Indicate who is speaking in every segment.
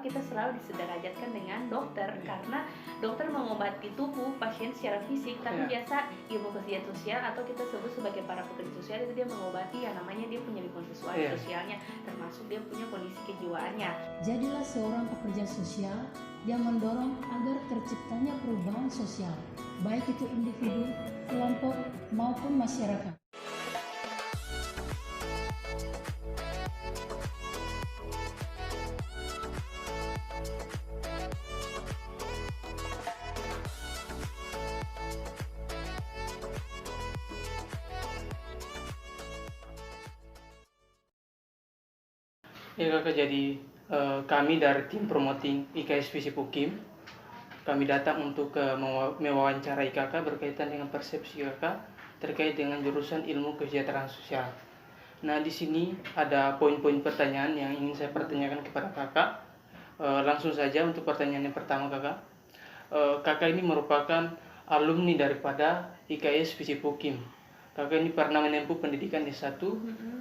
Speaker 1: kita selalu disederajatkan dengan dokter, karena dokter mengobati tubuh pasien secara fisik, tapi biasa ilmu kesejahteraan sosial atau kita sebut sebagai para pekerja sosial itu dia mengobati yang namanya dia punya lingkungan sosialnya, termasuk dia punya kondisi kejiwaannya.
Speaker 2: Jadilah seorang pekerja sosial yang mendorong agar terciptanya perubahan sosial, baik itu individu, kelompok, maupun masyarakat.
Speaker 3: Ya kakak, jadi kami dari tim promoting IKS Visip UKIM, kami datang untuk mewawancarai kakak berkaitan dengan persepsi kakak terkait dengan jurusan ilmu kesejahteraan sosial. Nah, di sini ada poin-poin pertanyaan yang ingin saya pertanyakan kepada kakak. Langsung saja untuk pertanyaan yang pertama kakak. Kakak ini merupakan alumni daripada IKS Visip UKIM. Kakak ini pernah menempuh pendidikan S1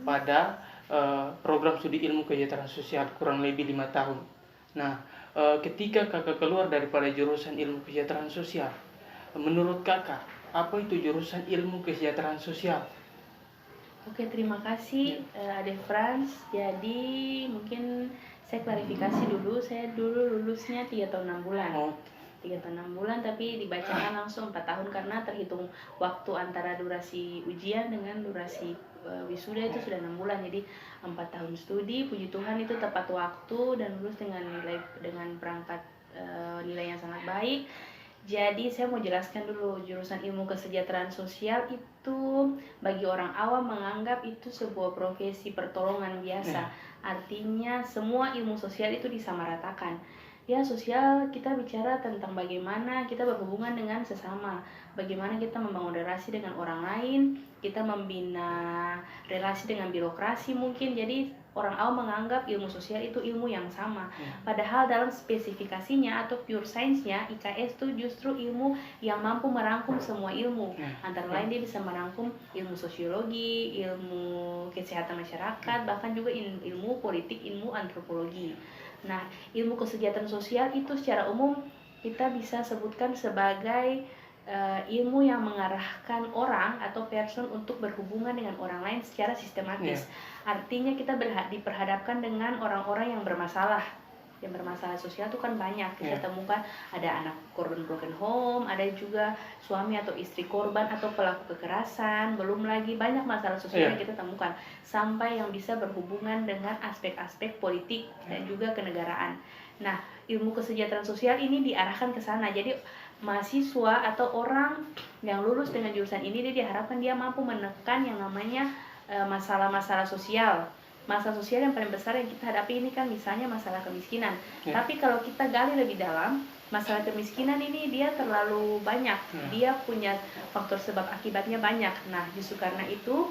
Speaker 3: pada program studi ilmu kesejahteraan sosial kurang lebih 5 tahun. Nah, ketika kakak keluar daripada jurusan ilmu kesejahteraan sosial, menurut kakak, apa itu jurusan ilmu kesejahteraan sosial?
Speaker 1: Oke, terima kasih Ade Frans. Jadi mungkin saya klarifikasi dulu, saya dulu lulusnya 3 tahun 6 bulan. 3 tahun 6 bulan, tapi dibacakan langsung 4 tahun karena terhitung waktu antara durasi ujian dengan durasi wisuda itu sudah 6 bulan. Jadi 4 tahun studi, puji Tuhan itu tepat waktu dan lulus dengan perangkat nilai yang sangat baik. Jadi saya mau jelaskan dulu, jurusan ilmu kesejahteraan sosial itu bagi orang awam menganggap itu sebuah profesi pertolongan biasa. Artinya semua ilmu sosial itu disamaratakan. Ya, sosial kita bicara tentang bagaimana kita berhubungan dengan sesama, bagaimana kita membangun relasi dengan orang lain, kita membina relasi dengan birokrasi mungkin. Jadi orang awam menganggap ilmu sosial itu ilmu yang sama. Padahal dalam spesifikasinya atau pure science-nya, IKS itu justru ilmu yang mampu merangkum semua ilmu. Antara lain dia bisa merangkum ilmu sosiologi, ilmu kesehatan masyarakat, bahkan juga ilmu politik, ilmu antropologi. Nah, ilmu kesejahteraan sosial itu secara umum kita bisa sebutkan sebagai ilmu yang mengarahkan orang atau person untuk berhubungan dengan orang lain secara sistematis. Artinya kita diperhadapkan dengan orang-orang yang bermasalah. Yang bermasalah sosial itu kan banyak, kita temukan ada anak korban broken home, ada juga suami atau istri korban atau pelaku kekerasan, belum lagi banyak masalah sosial yang kita temukan, sampai yang bisa berhubungan dengan aspek-aspek politik dan juga kenegaraan. Nah, ilmu kesejahteraan sosial ini diarahkan ke sana. Jadi mahasiswa atau orang yang lulus dengan jurusan ini dia diharapkan dia mampu menekan yang namanya masalah-masalah sosial. Masalah sosial yang paling besar yang kita hadapi ini kan misalnya masalah kemiskinan. Tapi kalau kita gali lebih dalam, masalah kemiskinan ini dia terlalu banyak. Dia punya faktor sebab akibatnya banyak. Nah, justru karena itu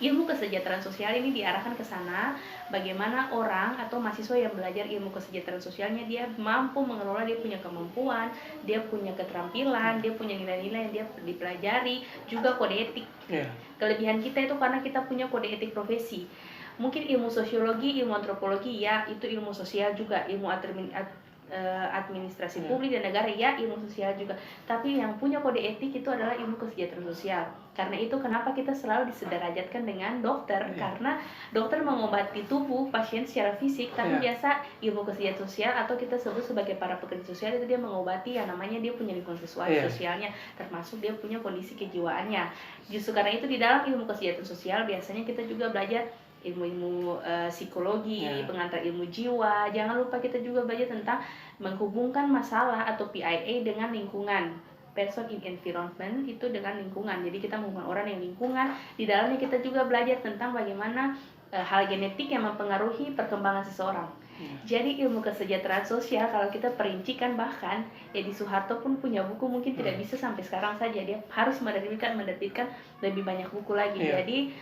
Speaker 1: ilmu kesejahteraan sosial ini diarahkan ke sana, bagaimana orang atau mahasiswa yang belajar ilmu kesejahteraan sosialnya dia mampu mengelola, dia punya kemampuan, dia punya keterampilan, dia punya nilai-nilai yang dia dipelajari, juga kode etik. Kelebihan kita itu karena kita punya kode etik profesi. Mungkin ilmu sosiologi, ilmu antropologi ya itu ilmu sosial juga, ilmu administrasi publik dan negara ya ilmu sosial juga. Tapi yang punya kode etik itu adalah ilmu kesejahteraan sosial. Karena itu kenapa kita selalu disederajatkan dengan dokter, karena dokter mengobati tubuh pasien secara fisik, tapi biasa ilmu kesejahteraan sosial atau kita sebut sebagai para pekerja sosial itu dia mengobati yang namanya dia punya lingkungan sosialnya, termasuk dia punya kondisi kejiwaannya. Justru karena itu di dalam ilmu kesejahteraan sosial biasanya kita juga belajar ilmu-ilmu psikologi, pengantar ilmu jiwa. Jangan lupa kita juga belajar tentang menghubungkan masalah atau PIA dengan lingkungan, person in environment itu dengan lingkungan. Jadi kita menghubungkan orang yang lingkungan. Di dalamnya kita juga belajar tentang bagaimana hal genetik yang mempengaruhi perkembangan seseorang. Jadi ilmu kesejahteraan sosial kalau kita perincikan, bahkan Edi Soeharto pun punya buku, mungkin tidak bisa sampai sekarang saja, dia harus menerbitkan lebih banyak buku lagi. Jadi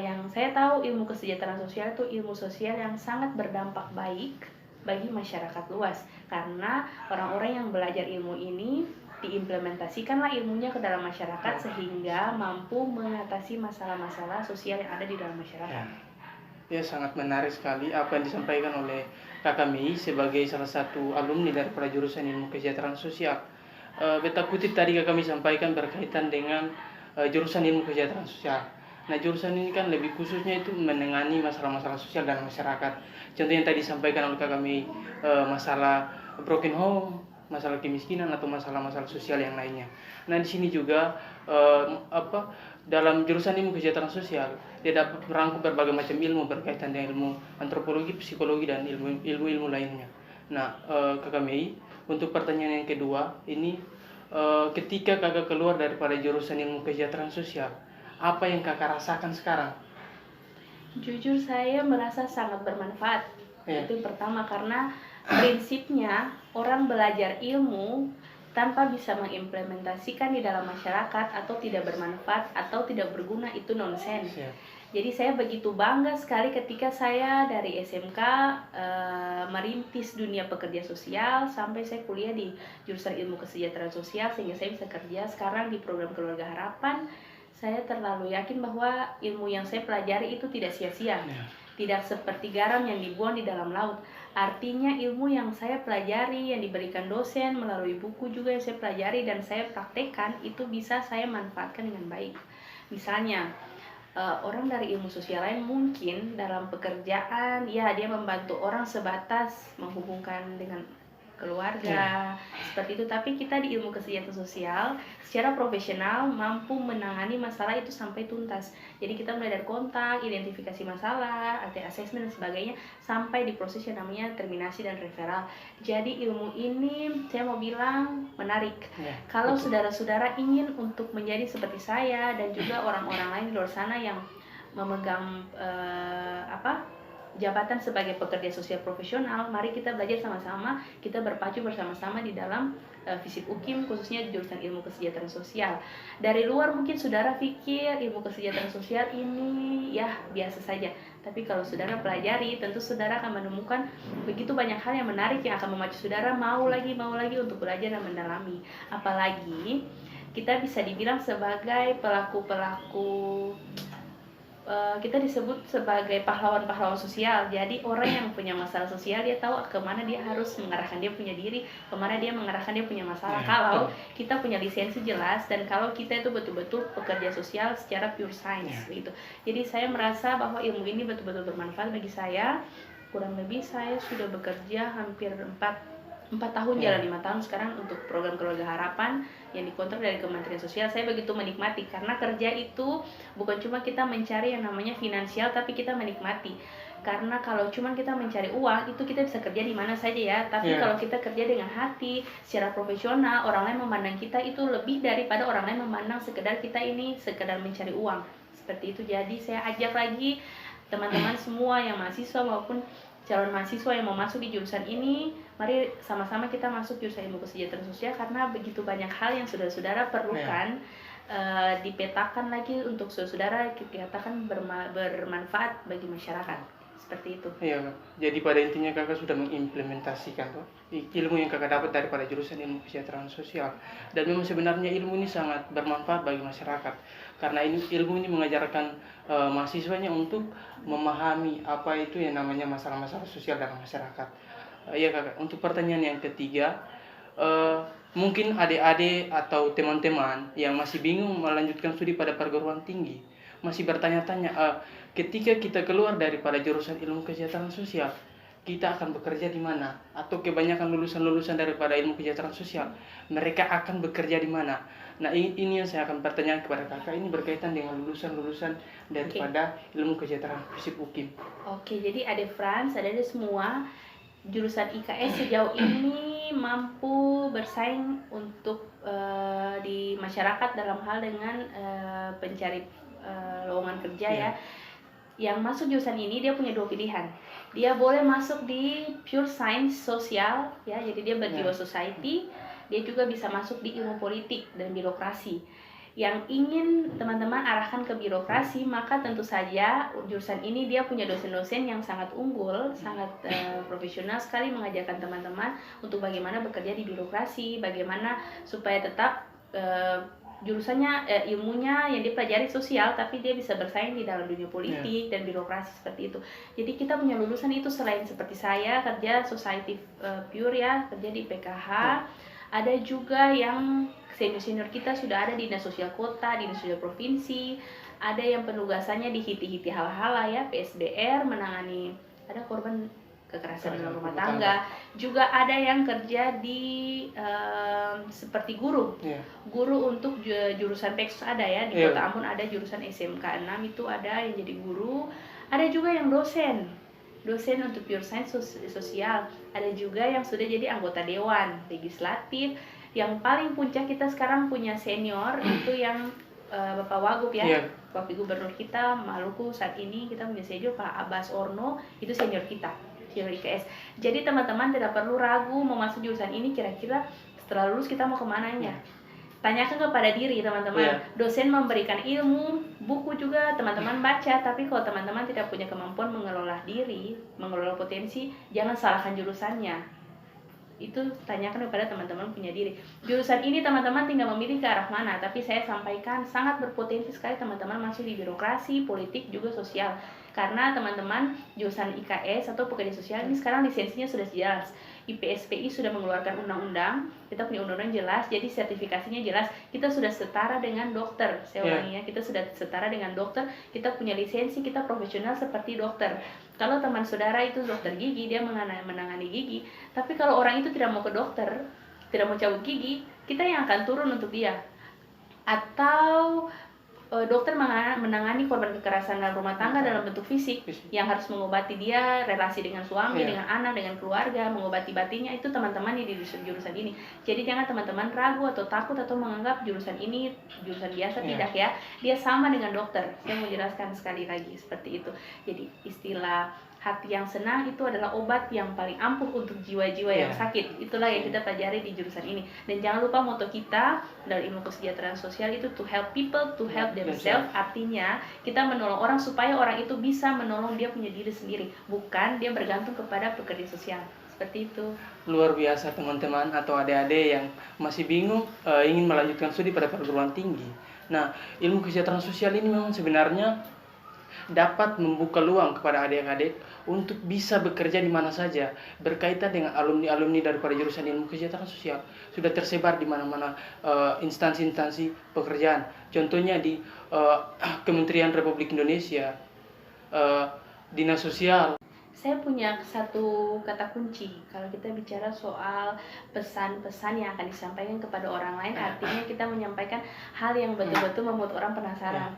Speaker 1: yang saya tahu ilmu kesejahteraan sosial itu ilmu sosial yang sangat berdampak baik bagi masyarakat luas, karena orang-orang yang belajar ilmu ini diimplementasikanlah ilmunya ke dalam masyarakat sehingga mampu mengatasi masalah-masalah sosial yang ada di dalam masyarakat.
Speaker 3: Ya, sangat menarik sekali apa yang disampaikan oleh Kakak Mei sebagai salah satu alumni daripada jurusan Ilmu Kesejahteraan Sosial. Beta kutip tadi Kakak Mei sampaikan berkaitan dengan jurusan Ilmu Kesejahteraan Sosial. Nah, jurusan ini kan lebih khususnya itu menangani masalah-masalah sosial dan masyarakat. Contoh yang tadi disampaikan oleh Kakak Mei, masalah broken home, masalah kemiskinan atau masalah-masalah sosial yang lainnya. Nah, di sini juga dalam jurusan ilmu kesejahteraan sosial dia dapat merangkum berbagai macam ilmu berkaitan dengan ilmu antropologi, psikologi dan ilmu lainnya. Nah, Kakak Mei, untuk pertanyaan yang kedua ini, ketika Kakak keluar daripada jurusan ilmu kesejahteraan sosial, apa yang Kakak rasakan sekarang?
Speaker 1: Jujur saya merasa sangat bermanfaat. Itu yang pertama, karena prinsipnya orang belajar ilmu tanpa bisa mengimplementasikan di dalam masyarakat atau tidak bermanfaat atau tidak berguna itu nonsens. Jadi saya begitu bangga sekali ketika saya dari SMK merintis dunia pekerja sosial sampai saya kuliah di jurusan ilmu kesejahteraan sosial sehingga saya bisa kerja sekarang di program Keluarga Harapan. Saya terlalu yakin bahwa ilmu yang saya pelajari itu tidak sia-sia. Tidak seperti garam yang dibuang di dalam laut. Artinya ilmu yang saya pelajari, yang diberikan dosen melalui buku juga yang saya pelajari dan saya praktekkan, itu bisa saya manfaatkan dengan baik. Misalnya, orang dari ilmu sosial lain mungkin dalam pekerjaan, ya dia membantu orang sebatas menghubungkan dengan keluarga, seperti itu. Tapi kita di ilmu kesejahteraan sosial secara profesional mampu menangani masalah itu sampai tuntas. Jadi kita mulai dari kontak, identifikasi masalah, asesmen dan sebagainya sampai di proses yang namanya terminasi dan referral. Jadi ilmu ini saya mau bilang menarik. Kalau saudara-saudara ingin untuk menjadi seperti saya dan juga orang-orang lain di luar sana yang memegang jabatan sebagai pekerja sosial profesional, mari kita belajar sama-sama, kita berpacu bersama-sama di dalam FISIP UKIM, khususnya di jurusan ilmu kesejahteraan sosial. Dari luar mungkin saudara pikir ilmu kesejahteraan sosial ini ya biasa saja, tapi kalau saudara pelajari, tentu saudara akan menemukan begitu banyak hal yang menarik yang akan memacu saudara mau lagi untuk belajar dan mendalami. Apalagi kita bisa dibilang sebagai pelaku-pelaku, kita disebut sebagai pahlawan-pahlawan sosial. Jadi orang yang punya masalah sosial dia tahu kemana dia harus mengarahkan dia punya diri, kemana dia mengarahkan dia punya masalah. Kalau kita punya lisensi jelas dan kalau kita itu betul-betul pekerja sosial secara pure science gitu. Jadi saya merasa bahwa ilmu ini betul-betul bermanfaat bagi saya. Kurang lebih saya sudah bekerja hampir 4 tahun, jalan 5 tahun sekarang untuk program Keluarga Harapan yang dikontrak dari Kementerian Sosial. Saya begitu menikmati karena kerja itu bukan cuma kita mencari yang namanya finansial, tapi kita menikmati. Karena kalau cuma kita mencari uang itu kita bisa kerja di mana saja ya. Tapi kalau kita kerja dengan hati, secara profesional, orang lain memandang kita itu lebih daripada orang lain memandang sekedar kita ini sekedar mencari uang. Seperti itu. Jadi saya ajak lagi teman-teman semua yang mahasiswa maupun calon mahasiswa yang mau masuk di jurusan ini, mari sama-sama kita masuk jurusan ilmu kesejahteraan sosial karena begitu banyak hal yang saudara-saudara perlukan dipetakan lagi untuk saudara dikatakan bermanfaat bagi masyarakat. Seperti itu.
Speaker 3: Iya, jadi pada intinya kakak sudah mengimplementasikan ilmu yang kakak dapat daripada jurusan ilmu kesejahteraan sosial. Dan memang sebenarnya ilmu ini sangat bermanfaat bagi masyarakat karena ilmu ini mengajarkan mahasiswanya untuk memahami apa itu yang namanya masalah-masalah sosial dalam masyarakat. Iya kakak, untuk pertanyaan yang ketiga, mungkin adik-adik atau teman-teman yang masih bingung melanjutkan studi pada perguruan tinggi masih bertanya-tanya, ketika kita keluar daripada jurusan ilmu kesejahteraan sosial, kita akan bekerja di mana? Atau kebanyakan lulusan-lulusan daripada ilmu kesejahteraan sosial, mereka akan bekerja di mana? Nah, ini yang saya akan pertanyakan kepada kakak, ini berkaitan dengan lulusan-lulusan daripada ilmu kesejahteraan FISIP UKIM.
Speaker 1: Oke, jadi ada Frans, ada semua jurusan IKS sejauh ini mampu bersaing untuk di masyarakat dalam hal dengan pencari lowongan kerja ya. Yang masuk jurusan ini dia punya 2 pilihan. Dia boleh masuk di pure science sosial ya, jadi dia berjiwa society. Dia juga bisa masuk di ilmu politik dan birokrasi. Yang ingin teman-teman arahkan ke birokrasi, maka tentu saja jurusan ini dia punya dosen-dosen yang sangat unggul, sangat profesional sekali mengajarkan teman-teman untuk bagaimana bekerja di birokrasi, bagaimana supaya tetap jurusannya ilmunya yang dia pelajari sosial, tapi dia bisa bersaing di dalam dunia politik dan birokrasi seperti itu. Jadi kita punya lulusan itu selain seperti saya kerja society pure ya, kerja di PKH, ada juga yang senior kita sudah ada di dinas sosial kota, dinas sosial provinsi, ada yang penugasannya di hiti-hiti hal-hal ya, PSBR menangani ada korban kekerasan dalam rumah tangga, juga ada yang kerja di seperti guru untuk jurusan PEKS ada ya di Kota Ambon, ada jurusan SMK 6 itu ada yang jadi guru, ada juga yang dosen untuk pure science sosial, ada juga yang sudah jadi anggota dewan legislatif. Yang paling puncak kita sekarang punya senior itu yang Bapak Wagub ya, Wakil Gubernur kita Maluku saat ini, kita punya senior Pak Abbas Orno, itu senior kita, senior IKS. Jadi teman-teman tidak perlu ragu mau masuk jurusan ini, kira-kira setelah lulus kita mau kemananya. Tanyakan kepada diri teman-teman. Dosen memberikan ilmu, buku juga teman-teman baca, tapi kalau teman-teman tidak punya kemampuan mengelola diri, mengelola potensi, jangan salahkan jurusannya. Itu tanyakan kepada teman-teman punya diri. Jurusan ini teman-teman tinggal memilih ke arah mana, tapi saya sampaikan sangat berpotensi sekali teman-teman masuk di birokrasi, politik, juga sosial. Karena teman-teman jurusan IKS atau pekerja sosial ini sekarang lisensinya sudah jelas. IPSPI sudah mengeluarkan undang-undang, kita punya undang-undang jelas, jadi sertifikasinya jelas, kita sudah setara dengan dokter. Saya ulangi ya, kita sudah setara dengan dokter, kita punya lisensi, kita profesional seperti dokter. Kalau teman saudara itu dokter gigi, dia menangani gigi, tapi kalau orang itu tidak mau ke dokter, tidak mau cabut gigi, kita yang akan turun untuk dia. Atau dokter menangani korban kekerasan dalam rumah tangga dalam bentuk fisik, yang harus mengobati dia, relasi dengan suami, dengan anak, dengan keluarga, mengobati batinnya, itu teman-teman di jurusan ini. Jadi jangan teman-teman ragu atau takut atau menganggap jurusan ini jurusan biasa, tidak ya. Dia sama dengan dokter. Saya mau jelaskan sekali lagi seperti itu. Jadi istilah hati yang senang itu adalah obat yang paling ampuh untuk jiwa-jiwa yang sakit. Itulah yang kita pelajari di jurusan ini. Dan jangan lupa moto kita dalam ilmu kesejahteraan sosial itu to help people to help themselves. Artinya kita menolong orang supaya orang itu bisa menolong dia punya diri sendiri, bukan dia bergantung kepada pekerja sosial. Seperti itu.
Speaker 3: Luar biasa teman-teman atau adik-adik yang masih bingung ingin melanjutkan studi pada perguruan tinggi. Nah, ilmu kesejahteraan sosial ini memang sebenarnya dapat membuka peluang kepada adik-adik untuk bisa bekerja di mana saja berkaitan dengan alumni-alumni daripada jurusan ilmu kesejahteraan sosial. Sudah tersebar di mana-mana instansi-instansi pekerjaan. Contohnya di Kementerian Republik Indonesia, Dinas Sosial.
Speaker 1: Saya punya satu kata kunci kalau kita bicara soal pesan-pesan yang akan disampaikan kepada orang lain, artinya kita menyampaikan hal yang betul-betul membuat orang penasaran.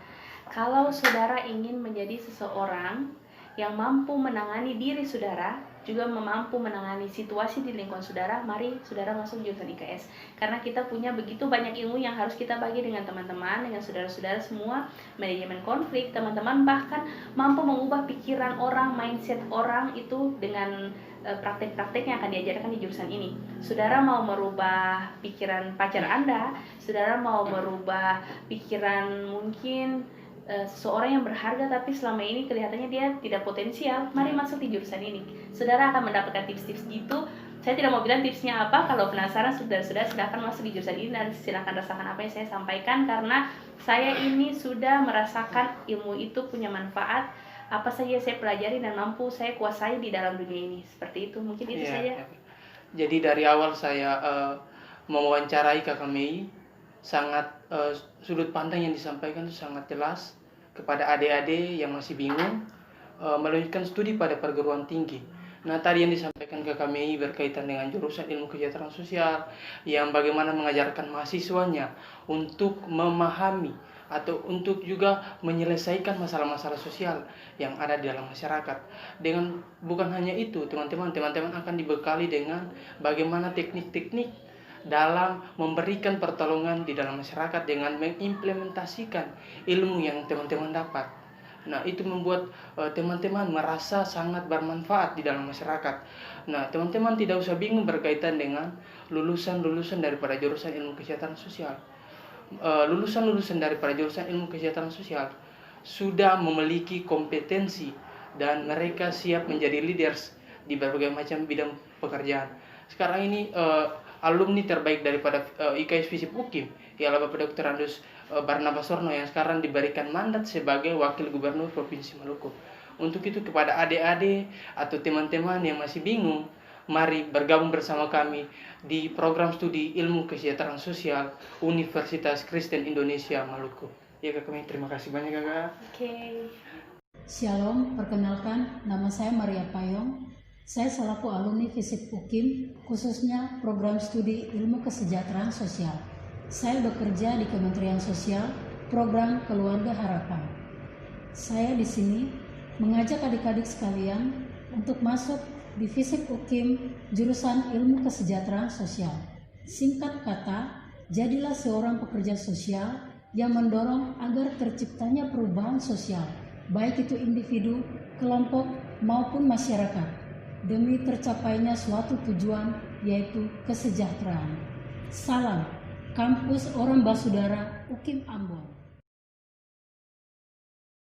Speaker 1: Kalau saudara ingin menjadi seseorang yang mampu menangani diri saudara, juga mampu menangani situasi di lingkungan saudara, mari saudara masuk jurusan IKS. Karena kita punya begitu banyak ilmu yang harus kita bagi dengan teman-teman, dengan saudara-saudara semua, manajemen konflik, teman-teman bahkan mampu mengubah pikiran orang, mindset orang itu dengan praktek-praktek yang akan diajarkan di jurusan ini. Saudara mau merubah pikiran pacar Anda, saudara mau merubah pikiran mungkin seseorang yang berharga tapi selama ini kelihatannya dia tidak potensial, mari masuk di jurusan ini. Saudara akan mendapatkan tips-tips gitu. Saya tidak mau bilang tipsnya apa, kalau penasaran saudara-saudara silahkan masuk di jurusan ini dan silahkan rasakan apa yang saya sampaikan, karena saya ini sudah merasakan ilmu itu punya manfaat, apa saja saya pelajari dan mampu saya kuasai di dalam dunia ini. Seperti itu, mungkin itu saja.
Speaker 3: Jadi dari awal saya mewawancarai Kakak Mei, sangat sudut pandang yang disampaikan itu sangat jelas kepada adik-adik yang masih bingung melanjutkan studi pada perguruan tinggi. Nah, tadi yang disampaikan Kakak Mei berkaitan dengan jurusan ilmu kesejahteraan sosial, yang bagaimana mengajarkan mahasiswanya untuk memahami atau untuk juga menyelesaikan masalah-masalah sosial yang ada di dalam masyarakat. Dengan bukan hanya itu, teman-teman akan dibekali dengan bagaimana teknik-teknik dalam memberikan pertolongan di dalam masyarakat dengan mengimplementasikan ilmu yang teman-teman dapat. Nah, itu membuat teman-teman merasa sangat bermanfaat di dalam masyarakat. Nah, teman-teman tidak usah bingung berkaitan dengan lulusan-lulusan daripada jurusan ilmu kesejahteraan sosial. Lulusan-lulusan daripada jurusan ilmu kesejahteraan sosial sudah memiliki kompetensi dan mereka siap menjadi leaders di berbagai macam bidang pekerjaan. Sekarang ini alumni terbaik daripada IKS Visip UKIM ialah Bapak Dr. Andus Barnabas Sorno yang sekarang diberikan mandat sebagai Wakil Gubernur Provinsi Maluku. Untuk itu kepada adik-adik atau teman-teman yang masih bingung, mari bergabung bersama kami di program studi Ilmu Kesejahteraan Sosial Universitas Kristen Indonesia Maluku. Ya Kak, kami terima kasih banyak Kakak.
Speaker 1: Oke.
Speaker 2: Shalom, perkenalkan nama saya Maria Payong. Saya selaku alumni Visip UKIM, khususnya program studi Ilmu Kesejahteraan Sosial. Saya bekerja di Kementerian Sosial, program Keluarga Harapan. Saya di sini mengajak adik-adik sekalian untuk masuk di Visip UKIM jurusan Ilmu Kesejahteraan Sosial. Singkat kata, jadilah seorang pekerja sosial yang mendorong agar terciptanya perubahan sosial, baik itu individu, kelompok, maupun masyarakat, demi tercapainya suatu tujuan, yaitu kesejahteraan. Salam, Kampus Orang Basudara UKIM Ambon.